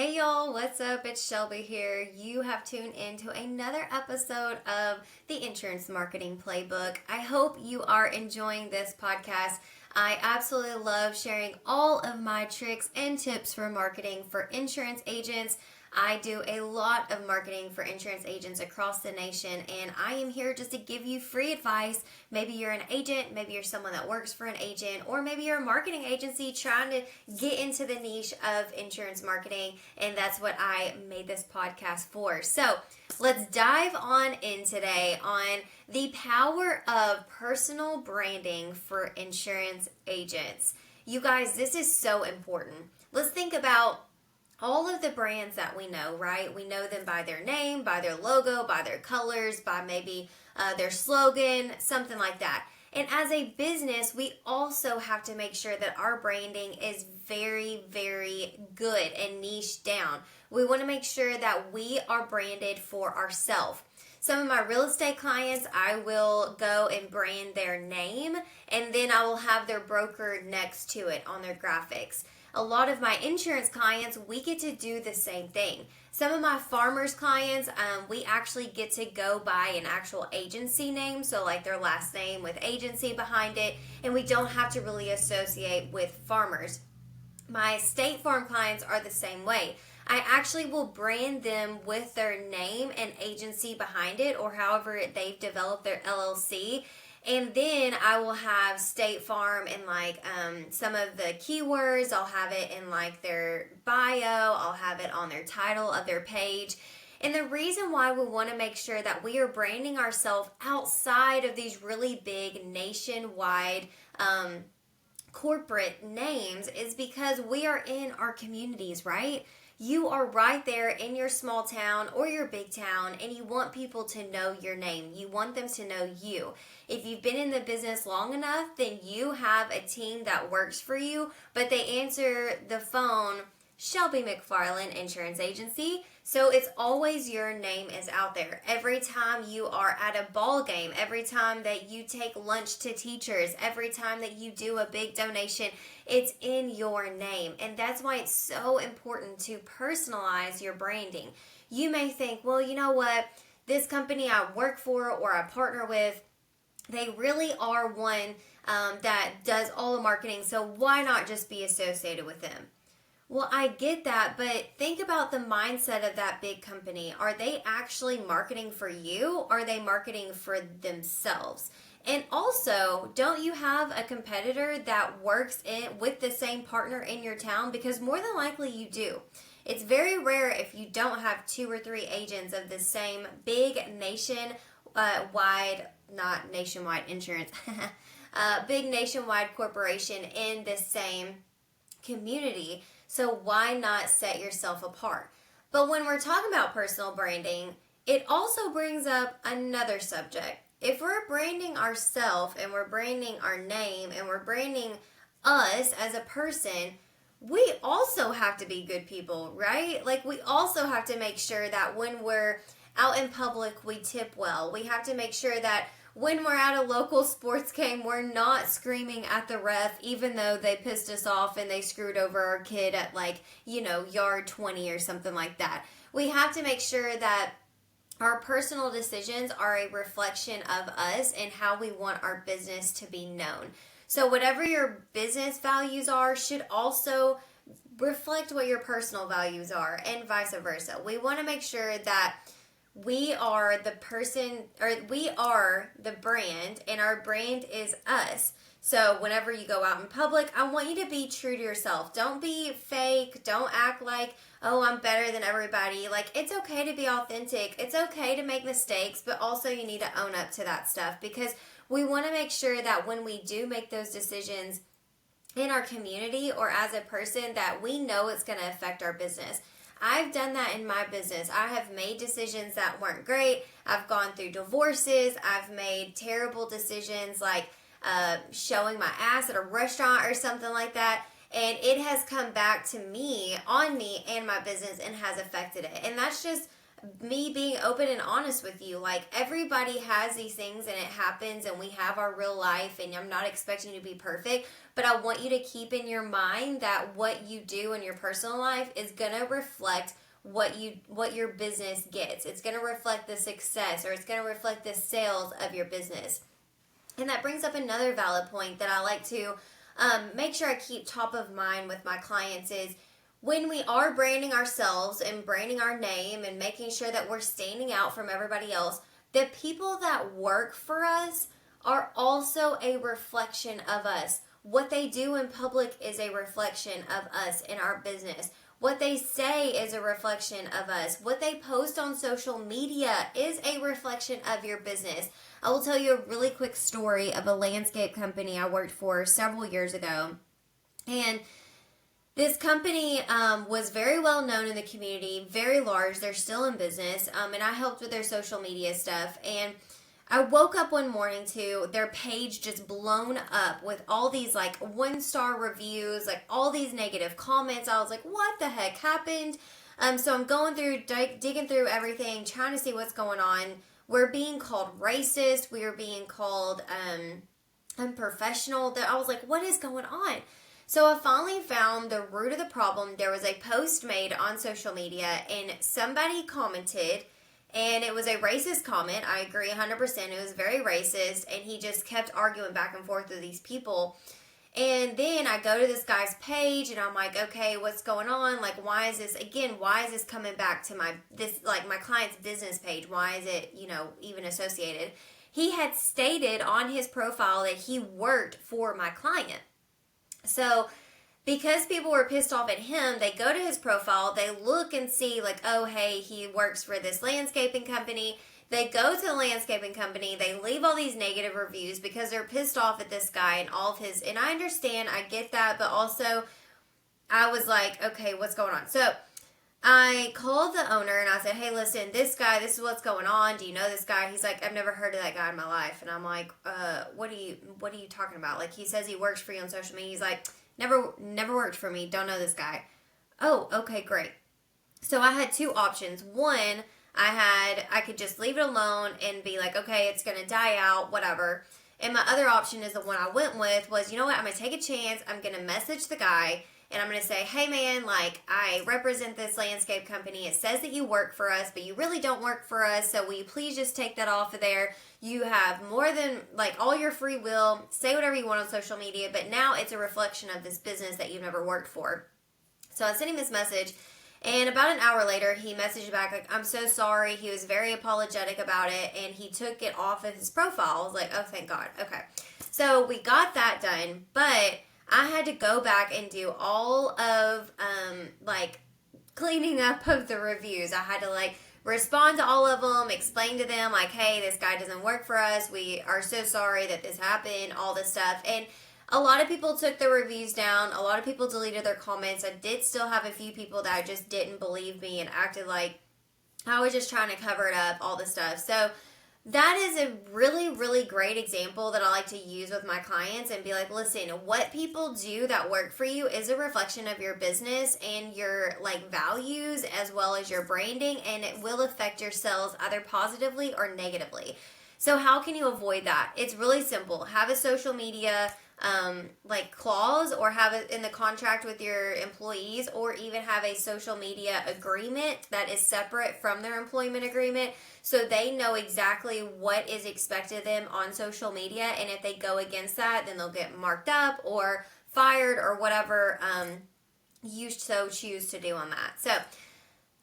Hey y'all, what's up? It's Shelby here. You have tuned into another episode of the Insurance Marketing Playbook. I hope you are enjoying this podcast. I absolutely love sharing all of my tricks and tips for marketing for insurance agents. I do a lot of marketing for insurance agents across the nation, and I am here just to give you free advice. Maybe you're an agent, maybe you're someone that works for an agent, or maybe you're a marketing agency trying to get into the niche of insurance marketing, and that's what I made this podcast for. So let's dive on in today on the power of personal branding for insurance agents. You guys, this is so important. Let's think about all of the brands that we know, right? We know them by their name, by their logo, by their colors, by maybe their slogan, something like that. And as a business, we also have to make sure that our branding is very, very good and niche down. We want to make sure that we are branded for ourselves. Some of my real estate clients, I will go and brand their name, and then I will have their broker next to it on their graphics. A lot of my insurance clients, we get to do the same thing. Some of my farmers clients, we actually get to go by an actual agency name, so like their last name with agency behind it, and we don't have to really associate with farmers. My State Farm clients are the same way. I actually will brand them with their name and agency behind it, or however they've developed their LLC. And then I will have State Farm in like some of the keywords. I'll have it in like their bio. I'll have it on their title of their page. And the reason why we want to make sure that we are branding ourselves outside of these really big nationwide corporate names is because we are in our communities, right? You are right there in your small town or your big town, and you want people to know your name. You want them to know you. If you've been in the business long enough, then you have a team that works for you, but they answer the phone, Shelby McFarland Insurance Agency. So it's always your name is out there. Every time you are at a ball game, every time that you take lunch to teachers, every time that you do a big donation, it's in your name. And that's why it's so important to personalize your branding. You may think, well, you know what? This company I work for or I partner with, they really are one that does all the marketing. So why not just be associated with them? Well, I get that, but think about the mindset of that big company. Are they actually marketing for you, or are they marketing for themselves? And also, don't you have a competitor that works with the same partner in your town? Because more than likely you do. It's very rare if you don't have 2 or 3 agents of the same big not nationwide insurance, big nationwide corporation in the same community. So why not set yourself apart? But when we're talking about personal branding, it also brings up another subject. If we're branding ourselves and we're branding our name and we're branding us as a person, we also have to be good people, right? Like we also have to make sure that when we're out in public, we tip well. We have to make sure that when we're at a local sports game, we're not screaming at the ref, even though they pissed us off and they screwed over our kid at yard 20 or something like that. We have to make sure that our personal decisions are a reflection of us and how we want our business to be known. So whatever your business values are should also reflect what your personal values are, and vice versa. We want to make sure that we are the person, or we are the brand, and our brand is us. So whenever you go out in public, I want you to be true to yourself. Don't be fake. Don't act like, oh, I'm better than everybody. Like, it's okay to be authentic. It's okay to make mistakes, but also you need to own up to that stuff, because we want to make sure that when we do make those decisions in our community or as a person, that we know it's going to affect our business. I've done that in my business. I have made decisions that weren't great. I've gone through divorces. I've made terrible decisions like showing my ass at a restaurant or something like that. And it has come back to me, on me and my business, and has affected it. And that's just me being open and honest with you. Like, everybody has these things and it happens, and we have our real life, and I'm not expecting you to be perfect, but I want you to keep in your mind that what you do in your personal life is going to reflect what your business gets. It's going to reflect the success, or it's going to reflect the sales of your business. And that brings up another valid point that I like to make sure I keep top of mind with my clients is, when we are branding ourselves and branding our name and making sure that we're standing out from everybody else, the people that work for us are also a reflection of us. What they do in public is a reflection of us in our business. What they say is a reflection of us. What they post on social media is a reflection of your business. I will tell you a really quick story of a landscape company I worked for several years ago. And this company was very well known in the community, very large. They're still in business, and I helped with their social media stuff. And I woke up one morning to their page just blown up with all these like 1-star reviews, like all these negative comments. I was like, what the heck happened? So I'm going through, digging through everything, trying to see what's going on. We're being called racist. We are being called unprofessional. That I was like, what is going on? So I finally found the root of the problem. There was a post made on social media, and somebody commented, and it was a racist comment. I agree 100%. It was very racist, and he just kept arguing back and forth with these people. And then I go to this guy's page, and I'm like, okay, what's going on? Like, why is this coming back to my client's business page? Why is it, even associated? He had stated on his profile that he worked for my client. So because people were pissed off at him, they go to his profile, they look and see like, oh, hey, he works for this landscaping company. They go to the landscaping company, they leave all these negative reviews because they're pissed off at this guy and all of his, and I understand, I get that, but also I was like, okay, what's going on? So I called the owner and I said, hey, listen, this guy, this is what's going on. Do you know this guy? He's like, I've never heard of that guy in my life. And I'm like, what are you talking about? Like, he says he works for you on social media. He's like, never worked for me. Don't know this guy. Oh, okay, great. So I had two options. One, I could just leave it alone and be like, okay, it's going to die out, whatever. And my other option is the one I went with was, you know what? I'm going to take a chance. I'm going to message the guy. And I'm going to say, hey man, like, I represent this landscape company. It says that you work for us, but you really don't work for us. So will you please just take that off of there? You have more than, like, all your free will. Say whatever you want on social media, but now it's a reflection of this business that you've never worked for. So I sent him this message, and about an hour later, he messaged back, like, I'm so sorry. He was very apologetic about it, and he took it off of his profile. I was like, oh, thank God. Okay. So we got that done, but I had to go back and do all of, cleaning up of the reviews. I had to, respond to all of them, explain to them, like, hey, this guy doesn't work for us. We are so sorry that this happened, all this stuff. And a lot of people took their reviews down. A lot of people deleted their comments. I did still have a few people that just didn't believe me and acted like I was just trying to cover it up, all this stuff. So that is a really, really great example that I like to use with my clients and be like, listen, what people do that work for you is a reflection of your business and your values as well as your branding, and it will affect your sales either positively or negatively. So how can you avoid that? It's really simple. Have a social media clause, or have it in the contract with your employees, or even have a social media agreement that is separate from their employment agreement, so they know exactly what is expected of them on social media, and if they go against that, then they'll get marked up or fired or whatever you so choose to do on that. So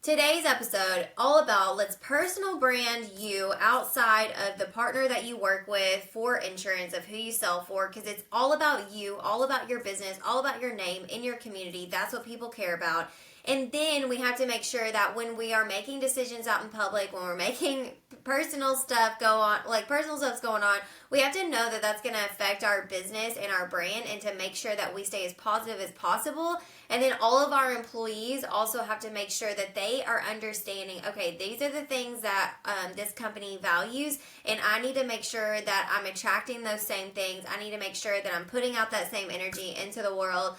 today's episode, all about let's personal brand you outside of the partner that you work with for insurance, of who you sell for, because it's all about you, all about your business, all about your name in your community. That's what people care about. And then we have to make sure that when we are making decisions out in public, when we're making personal stuff's going on, we have to know that that's going to affect our business and our brand, and to make sure that we stay as positive as possible. And then all of our employees also have to make sure that they are understanding, okay, these are the things that this company values, and I need to make sure that I'm attracting those same things. I need to make sure that I'm putting out that same energy into the world,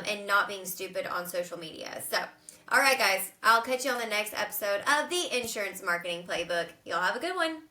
and not being stupid on social media. So All right, guys, I'll catch you on the next episode of the Insurance Marketing Playbook. Y'all have a good one.